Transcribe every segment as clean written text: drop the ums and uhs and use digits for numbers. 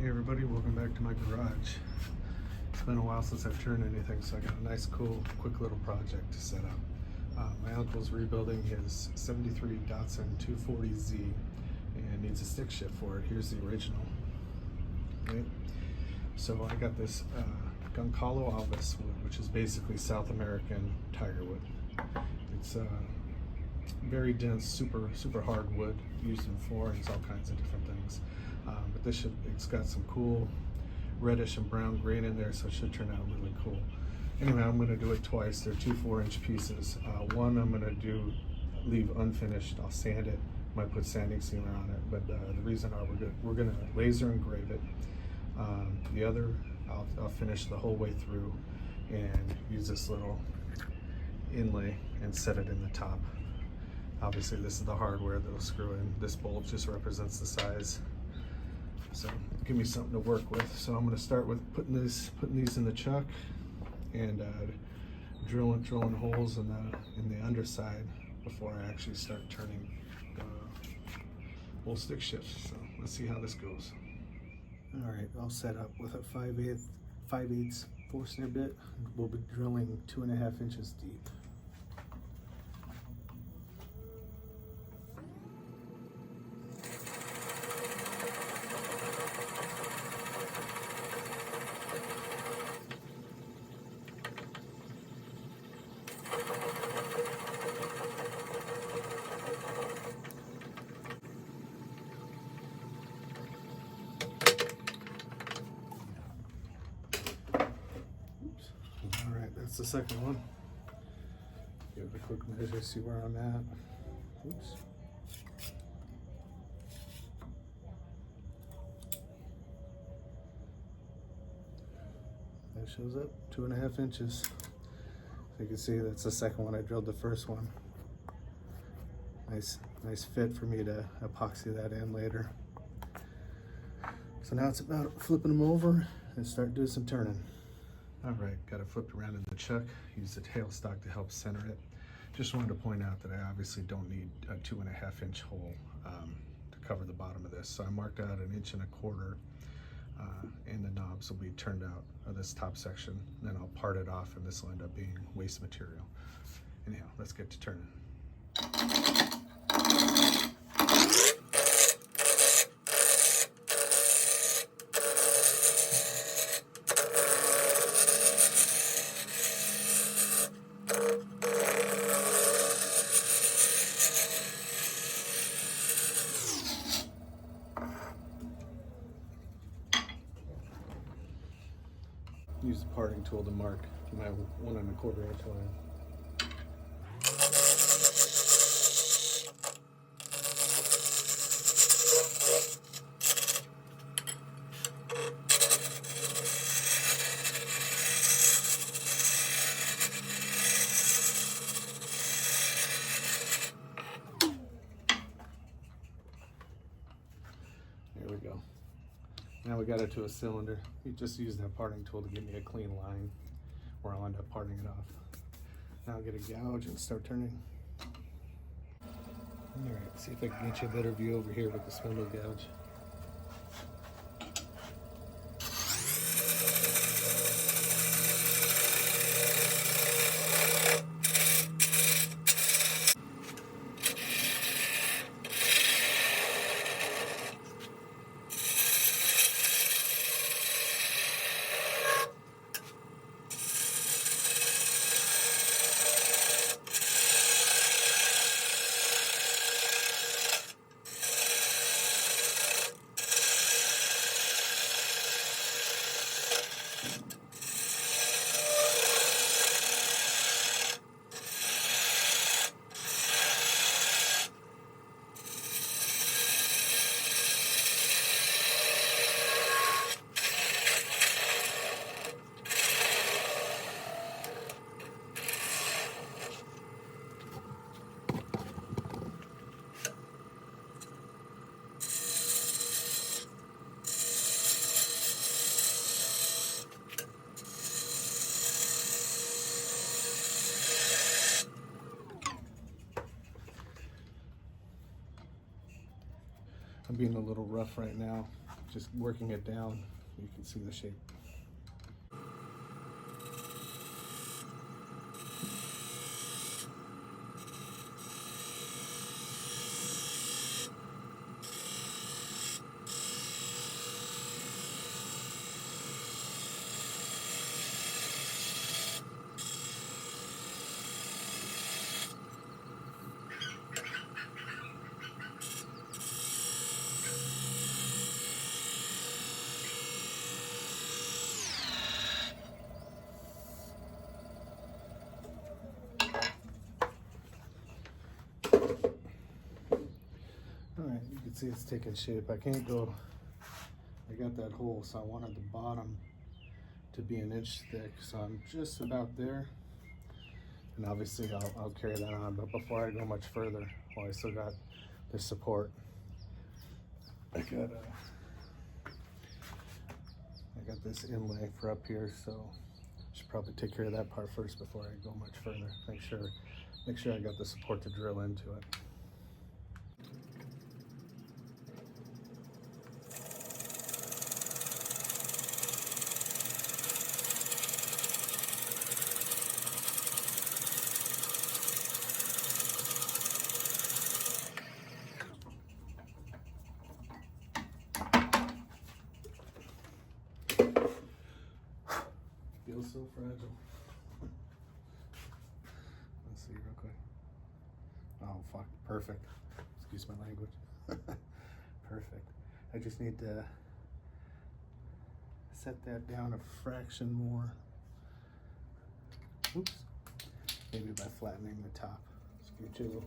Hey everybody, welcome back to my garage. It's been a while since I've turned anything, so I got a nice, cool, quick little project to set up. My uncle's rebuilding his 73 Datsun 240Z and needs a stick shift for it. Here's the original. Right? So I got this goncalo alves wood, which is basically South American tiger wood. It's very dense, super hard wood, used in floorings, all kinds of different things. But it's got some cool reddish and brown grain in there, so it should turn out really cool. Anyway, I'm going to do it twice. They're two 4-inch pieces. One I'm going to leave unfinished. I'll sand it. Might put sanding sealer on it. But the reason we're going to laser engrave it. The other I'll finish the whole way through and use this little inlay and set it in the top. Obviously this is the hardware that'll screw in. This bolt just represents the size. So give me something to work with. So I'm going to start with putting these in the chuck and drilling holes in the underside before I actually start turning the whole stick shift. So let's see how this goes. All right, I'll set up with a 5/8 Forstner bit. We'll be drilling 2.5 inches deep. That's the second one. Give it a quick measure, see where I'm at. Oops. That shows up 2.5 inches. So you can see that's the second one. I drilled the first one. Nice fit for me to epoxy that in later. So now it's about flipping them over and start doing some turning. All right, got it flipped around in the chuck. Use the tailstock to help center it. Just wanted to point out that I obviously don't need a 2.5 inch hole to cover the bottom of this. So I marked out 1.25 inches, and the knobs will be turned out of this top section. Then I'll part it off, and this will end up being waste material. Anyhow, let's get to turning. Use the parting tool to mark my 1.25 inch line. There we go. Now we got it to a cylinder. You just use that parting tool to give me a clean line where I'll end up parting it off. Now I'll get a gouge and start turning. All right, see if I can get you a better view over here with the spindle gouge. I'm being a little rough right now. just working it down, you can see the shape. Alright, you can see it's taking shape. I can't go, I got that hole, so I wanted the bottom to be an inch thick, so I'm just about there. And obviously I'll carry that on, but before I go much further, well, I still got the support. I got this inlay for up here, so I should probably take care of that part first before I go much further. Make sure I got the support to drill into it. Feels so fragile. Let's see real quick. Oh fuck, perfect. Excuse my language. Perfect. I just need to set that down a fraction more. Oops. Maybe by flattening the top. Just give it a chisel.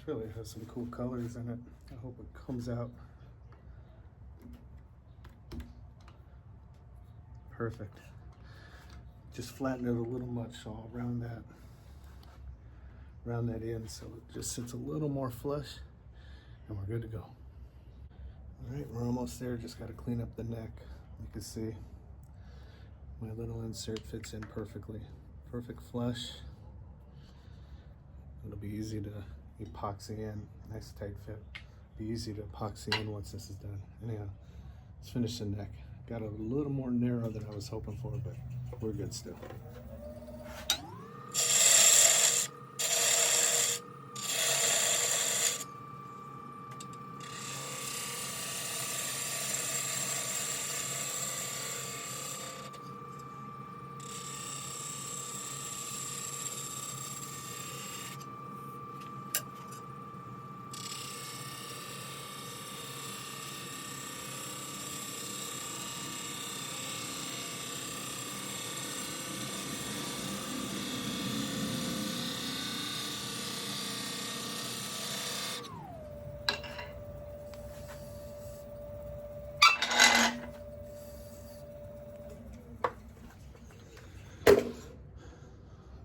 Really has some cool colors in it. I hope it comes out perfect. Just flatten it a little much, so I'll round that in so it just sits a little more flush, and we're good to go. All right, we're almost there. Just got to clean up the neck. You can see my little insert fits in perfectly. Perfect flush. It'll be easy to epoxy in. Nice tight fit. Be easy to epoxy in once this is done. Anyhow, let's finish the neck. Got a little more narrow than I was hoping for, but we're good still.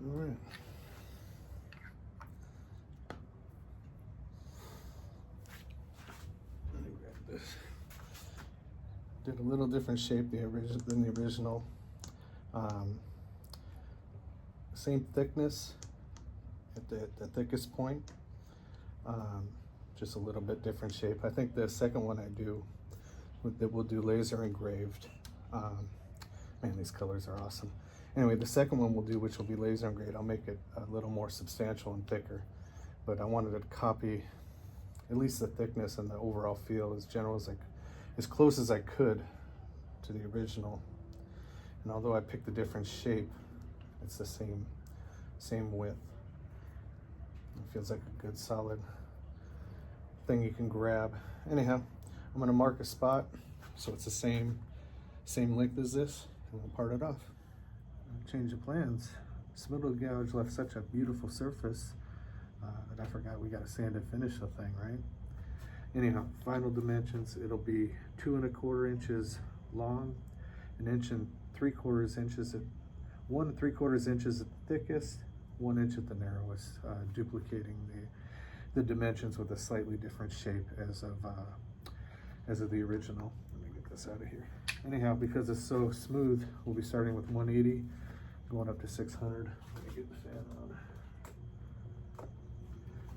All right. Let me grab this. Did a little different shape than the original. Same thickness at the thickest point. Just a little bit different shape. I think the second one I do, that we'll do laser engraved. Man, these colors are awesome. Anyway, the second one we'll do, which will be laser engraved, I'll make it a little more substantial and thicker. But I wanted to copy at least the thickness and the overall feel as close as I could to the original. And although I picked a different shape, it's the same width. It feels like a good solid thing you can grab. Anyhow, I'm gonna mark a spot so it's the same length as this, and we'll part it off. Change of plans. This middle gouge left such a beautiful surface that I forgot we gotta sand and finish the thing, right? Anyhow, final dimensions, it'll be 2 1/4 inches long, 1 3/4 inches at 1 3/4 inches at the thickest, 1 inch at the narrowest, duplicating the dimensions with a slightly different shape as of the original. Let me get this out of here. Anyhow, because it's so smooth, we'll be starting with 180, going up to 600. Let me get the fan on.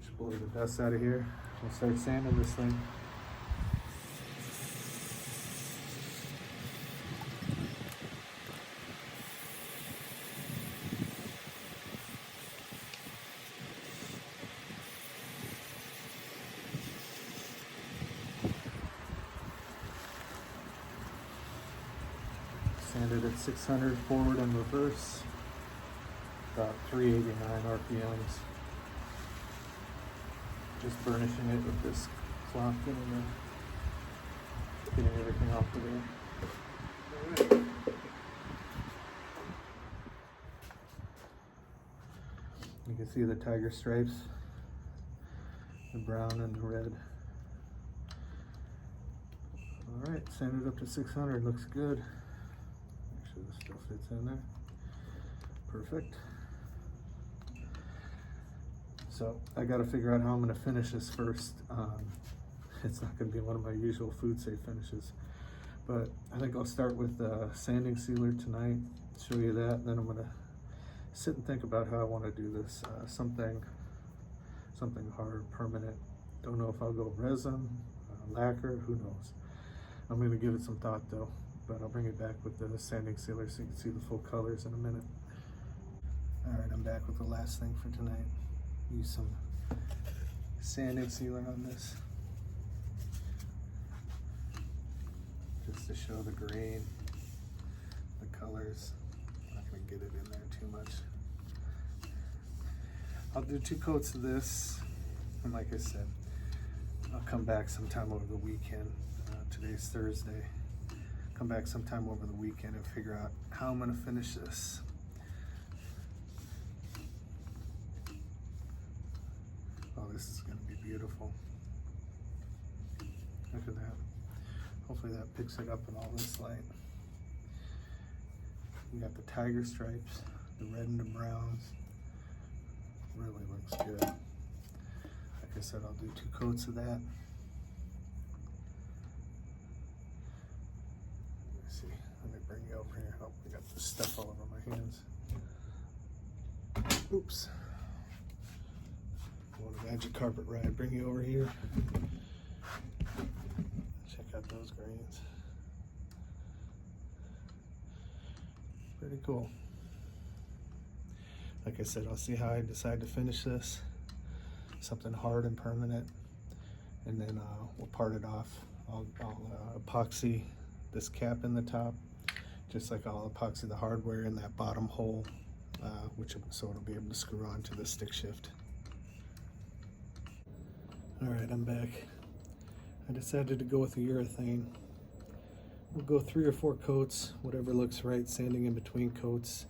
Just blow the dust out of here. We'll start sanding this thing. Sanded at 600 forward and reverse, about 389 RPMs. Just burnishing it with this cloth, getting everything off of there. Right. You can see the tiger stripes, the brown and the red. All right, sand it up to 600, looks good. Make sure the stuff fits in there. Perfect. So I got to figure out how I'm going to finish this first. It's not going to be one of my usual food safe finishes, but I think I'll start with the sanding sealer tonight, show you that, then I'm going to sit and think about how I want to do this. Something hard, permanent. Don't know if I'll go resin, lacquer, who knows. I'm going to give it some thought though, but I'll bring it back with the sanding sealer so you can see the full colors in a minute. All right, I'm back with the last thing for tonight. Use some sanding sealer on this, just to show the grain, the colors. I'm not going to get it in there too much. I'll do 2 coats of this, and like I said, I'll come back sometime over the weekend. Today's Thursday. Come back sometime over the weekend and figure out how I'm going to finish this. Oh, this is going to be beautiful. Look at that. Hopefully that picks it up in all this light. You got the tiger stripes, the red and the browns. Really looks good. Like I said, I'll do 2 coats of that. Let me see. Let me bring you over here. Oh, I got this stuff all over my hands. Oops. Want a magic carpet ride, bring you over here. Check out those grains. Pretty cool. Like I said, I'll see how I decide to finish this. Something hard and permanent, and then we'll part it off. I'll epoxy this cap in the top, just like I'll epoxy the hardware in that bottom hole, so it'll be able to screw on to the stick shift. All right, I'm back. I decided to go with the urethane. We'll go 3 or 4 coats, whatever looks right, sanding in between coats.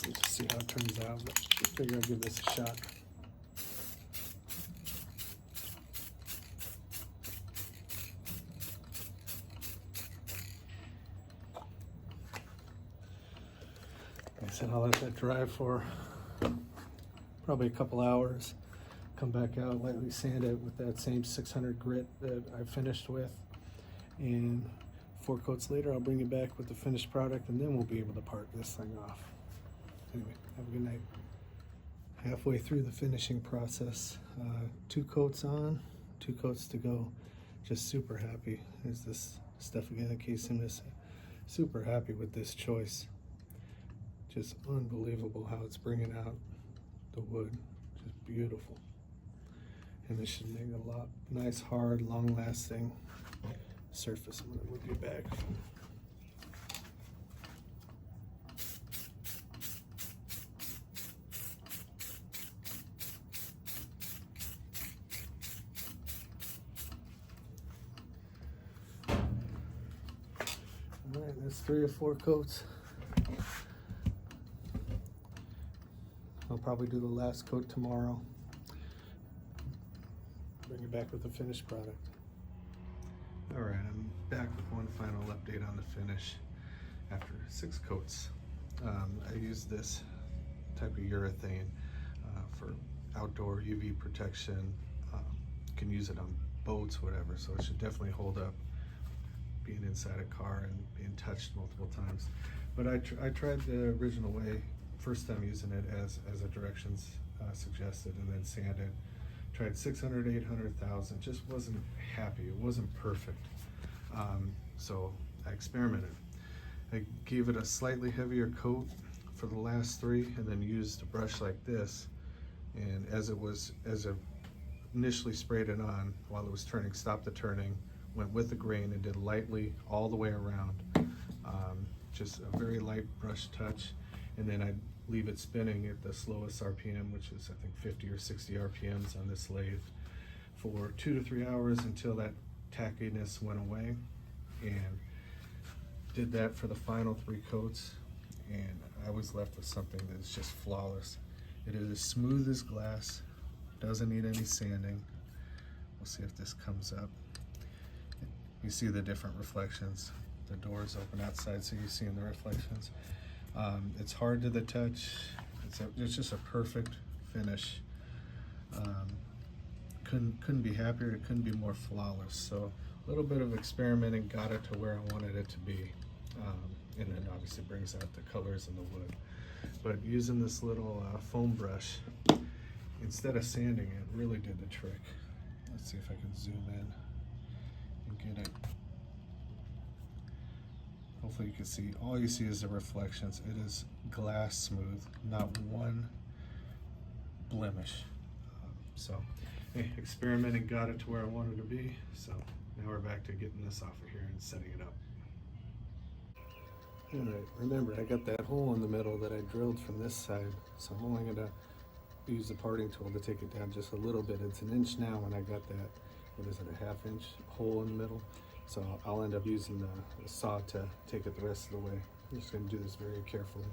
Let's see how it turns out, but I figure I'll give this a shot. Like I said, I'll let that dry for probably a couple hours. Come back out, lightly sand it with that same 600 grit that I finished with, and 4 coats later I'll bring it back with the finished product, and then we'll be able to part this thing off. Anyway, have a good night. Halfway through the finishing process, 2 coats on, 2 coats to go. Just super happy. There's this stuff again in case you miss it. Super happy with this choice. Just unbelievable how it's bringing out the wood. Just beautiful. And this should make a lot nice, hard, long-lasting surface. I'm gonna move you back. All right, that's 3 or 4 coats. I'll probably do the last coat tomorrow. Bring you back with the finished product. All right, I'm back with one final update on the finish after 6 coats. I use this type of urethane for outdoor UV protection. You can use it on boats, whatever, so it should definitely hold up being inside a car and being touched multiple times. But I tried the original way, first time using it as the directions suggested, and then sanded. Tried 600, 800, 1,000, just wasn't happy. It wasn't perfect. So I experimented. I gave it a slightly heavier coat for the last 3, and then used a brush like this. And as it initially sprayed it on, while it was turning, stopped the turning, went with the grain and did lightly all the way around. Just a very light brush touch, and then I'd leave it spinning at the slowest RPM, which is I think 50 or 60 RPMs on this lathe, for 2 to 3 hours until that tackiness went away, and did that for the final 3 coats, and I was left with something that's just flawless. It is as smooth as glass, doesn't need any sanding. We'll see if this comes up. You see the different reflections. The doors open outside, so you're seeing the reflections. It's hard to the touch. It's just a perfect finish. Couldn't be happier. It couldn't be more flawless. So a little bit of experimenting got it to where I wanted it to be, and then obviously brings out the colors in the wood. But using this little foam brush instead of sanding it really did the trick. Let's see if I can zoom in and get it. Hopefully you can see, all you see is the reflections. It is glass smooth, not one blemish. So experimenting got it to where I wanted to be. So now we're back to getting this off of here and setting it up. All right, remember I got that hole in the middle that I drilled from this side. So I'm only gonna use the parting tool to take it down just a little bit. It's 1 inch now, and I got that, what is it, a 1/2 inch hole in the middle. So I'll end up using the saw to take it the rest of the way. I'm just going to do this very carefully.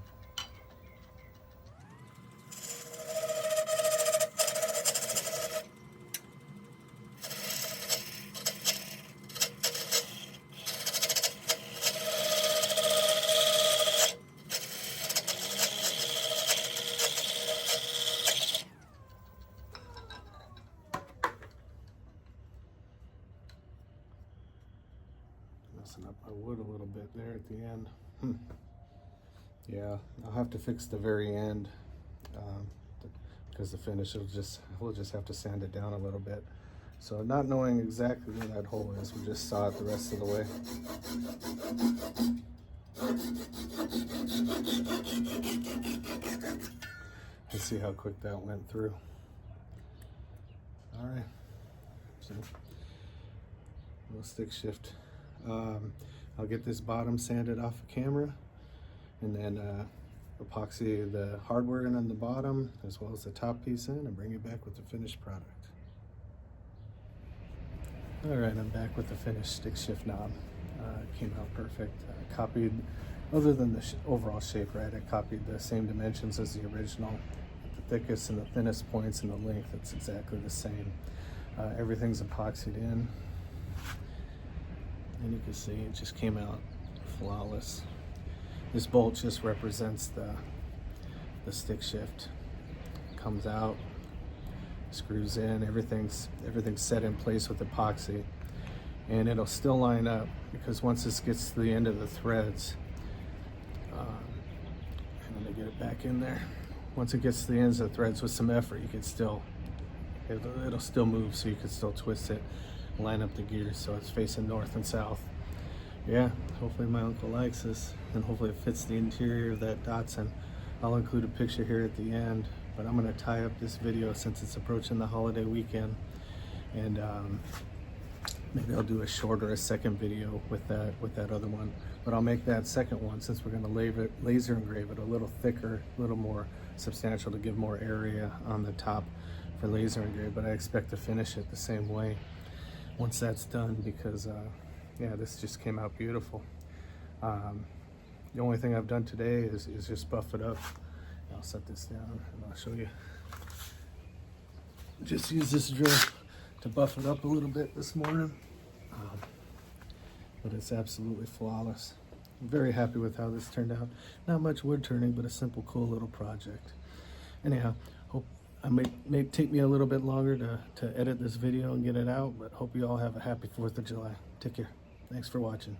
Messing up my wood a little bit there at the end. Yeah, I'll have to fix the very end because the finish we'll just have to sand it down a little bit. So not knowing exactly where that hole is, we just saw it the rest of the way. Let's see how quick that went through. All right, so we'll stick shift. I'll get this bottom sanded off the camera, and then epoxy the hardware in on the bottom as well as the top piece in, and bring it back with the finished product. All right, I'm back with the finished stick shift knob. It came out perfect. I copied, other than the overall shape, right, I copied the same dimensions as the original. The thickest and the thinnest points and the length, it's exactly the same. Everything's epoxied in. And you can see it just came out flawless. This bolt just represents the stick shift. Comes out, screws in, everything's set in place with epoxy. And it'll still line up, because once this gets to the end of the threads, and let me get it back in there. Once it gets to the ends of the threads with some effort, you can still, it'll still move, so you can still twist it, line up the gears so it's facing north and south. yeah, hopefully my uncle likes this, and hopefully it fits the interior of that Datsun. I'll include a picture here at the end, but I'm going to tie up this video since it's approaching the holiday weekend, and maybe I'll do a shorter, a second video with that other one. But I'll make that second one, since we're going to laser engrave it, a little thicker, a little more substantial to give more area on the top for laser engrave. But I expect to finish it the same way once that's done, because yeah, this just came out beautiful. The only thing I've done today is just buff it up. I'll set this down and I'll show you. Just use this drill to buff it up a little bit this morning. But it's absolutely flawless. I'm very happy with how this turned out. Not much wood turning, but a simple, cool little project. Anyhow, hope I may take me a little bit longer to edit this video and get it out, but hope you all have a happy 4th of July. Take care. Thanks for watching.